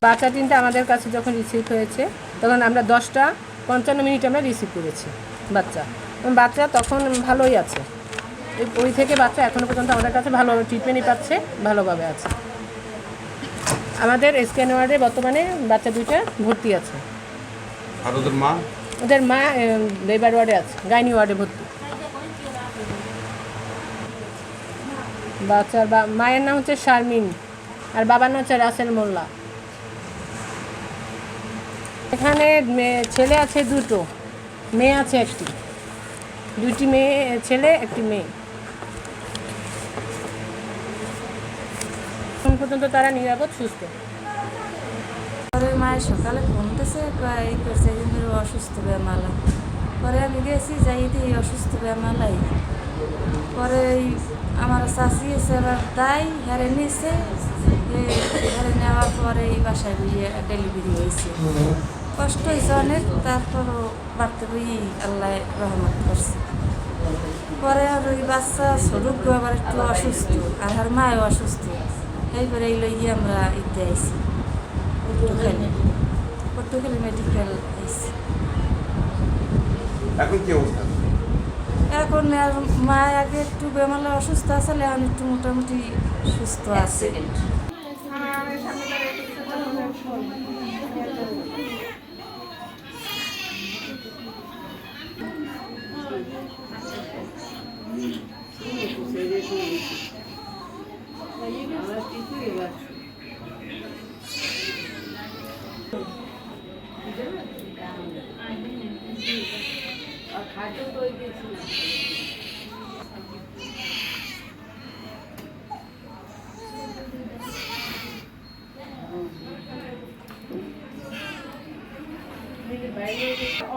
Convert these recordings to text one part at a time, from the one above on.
বাচ্চা তিনটা আমাদের কাছে যখন রিসিভ হয়েছে তখন আমরা 10:55 আমরা রিসিভ করেছি বাচ্চা তখন ভালোই আছে। ওই থেকে বাচ্চা এখনও পর্যন্ত আমাদের কাছে ভালোভাবে ট্রিটমেন্টই পাচ্ছে, ভালোভাবে আছে। আমাদের স্ক্যান ওয়ার্ডে বর্তমানে বাচ্চা দুইটা ভর্তি আছে। আর ওদের মা লেবার ওয়ার্ডে আছে, গাইনি ওয়ার্ডে ভর্তি। বাচ্চার মায়ের নাম হচ্ছে শারমিন আর বাবার নাম হচ্ছে রাসেল মোল্লা। এখানে ছেলে আছে দুটো, মেয়ে আছে একটি, দুটি মেয়ে, ছেলে একটি মেয়ে। এখন পর্যন্ত তারা নিরাপদ সুস্থ। মায়ের সকালে ফোন দিয়েছে এই করছে অসুস্থ বেমালা, পরে আমি গেছি যাই দিই অসুস্থ বেমালাই। পরে আমার চাষি এসে এবার তাই হেরে নিয়েছে, হেরে নেওয়ার পরে এই বাসায় গিয়ে ডেলিভারি হয়েছে। কষ্ট হয়েছে অনেক, তারপরও বাড়তে বই আল্লাহ রহমত করছে। পরে আর ওই বাচ্চা স্বরূপ আবার একটু অসুস্থ আর মায়ও অসুস্থ, এইবারে এই লইয়ে আমরা ইতে আইসি পটুখালি মেডিকেল আইসি। এখন কি অবস্থা? এখন আর মা আগে একটু বেমালে অসুস্থ আসলে এখন একটু মোটামুটি সুস্থ আছে।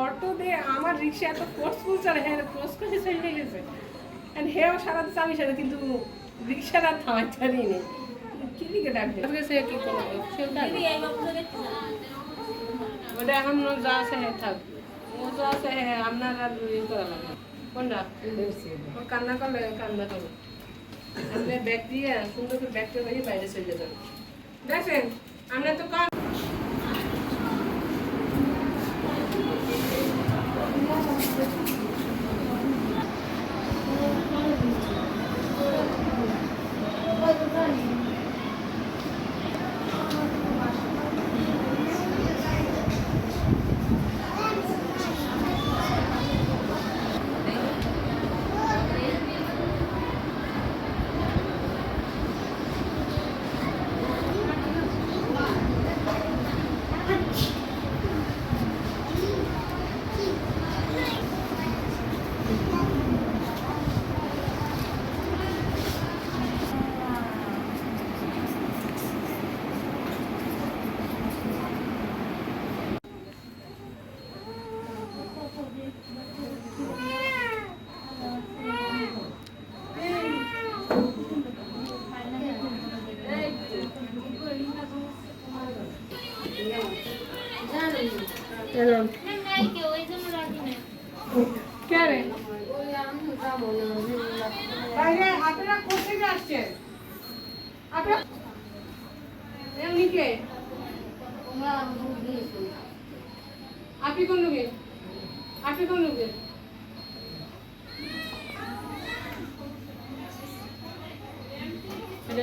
অটো দিয়ে আমার রিক্সা এত ফোর্সফুল চলে, হ্যাঁ ফোর্স করে চলে গেছে, হেও সারাতে চাবি সাথে, কিন্তু রিক্সাটা থামাই ছাড়িয়ে নেই। কি দিকে ডাকবে সে কি করবে, ওটা এখন যা আছে হ্যাঁ থাক, ও যা আছে হ্যাঁ আপনার আর করা লাগবে। কোনটা কান্না করলে কান্না করো, আপনি ব্যাগ দিয়ে সুন্দর করে ব্যাগটা নিয়ে বাইরে চলে যেতে দেখেন। আমরা তো কাজ আপনারা কোথেকে আসছেন? আপনি কোন লোকের? আপনি কোন লোকের?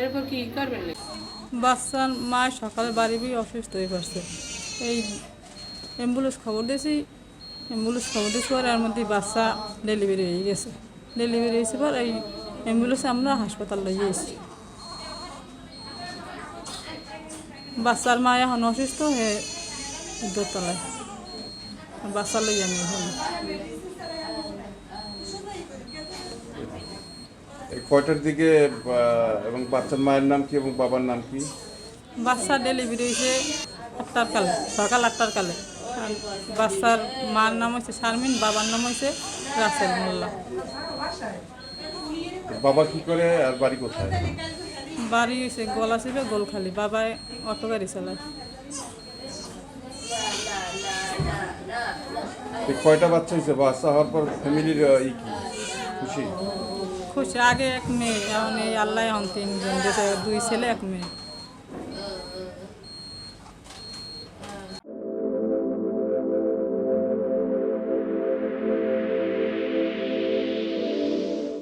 এরপর কি করবেন? বাচ্চার মা সকালে বাড়ি গিয়ে অসুস্থ হয়ে পড়ছে, এই অ্যাম্বুলেন্স খবর দিয়েছি, পর এর মধ্যে বাচ্চা ডেলিভারি হয়ে গেছে। ডেলিভারি হয়েছে পর এই অ্যাম্বুলেন্সে আমরা হাসপাতাল লই গেছি। বাচ্চার মা এখন অসুস্থ হয়ে দোতলায়, বাচ্চা লই আমি কয়টার দিকে এবং বাচ্চার মায়ের নাম কি এবং বাবার নাম কি? বাচ্চা ডেলিভারি হয়েছে 8টার কালে, সকাল 8টার কালে। বাচ্চার মার নাম হয়েছে শারমিন, বাবার নাম হয়েছে রাসেল মোল্লা। বাবা কি করে আর বাড়ি কোথায়? বাড়ি হয়েছে গলাচিপে গোলখালি, বাবায় অটো গাড়ি চালায়। এই কয়টা বাচ্চা হয়েছে? বাচ্চা হওয়ার পর ফ্যামিলির ই কি খুশি? খুশি। আগে এক মেয়ে, এখন এই আল্লাহ এখন 3 জন দিয়েছে, 2 ছেলে 1 মেয়ে।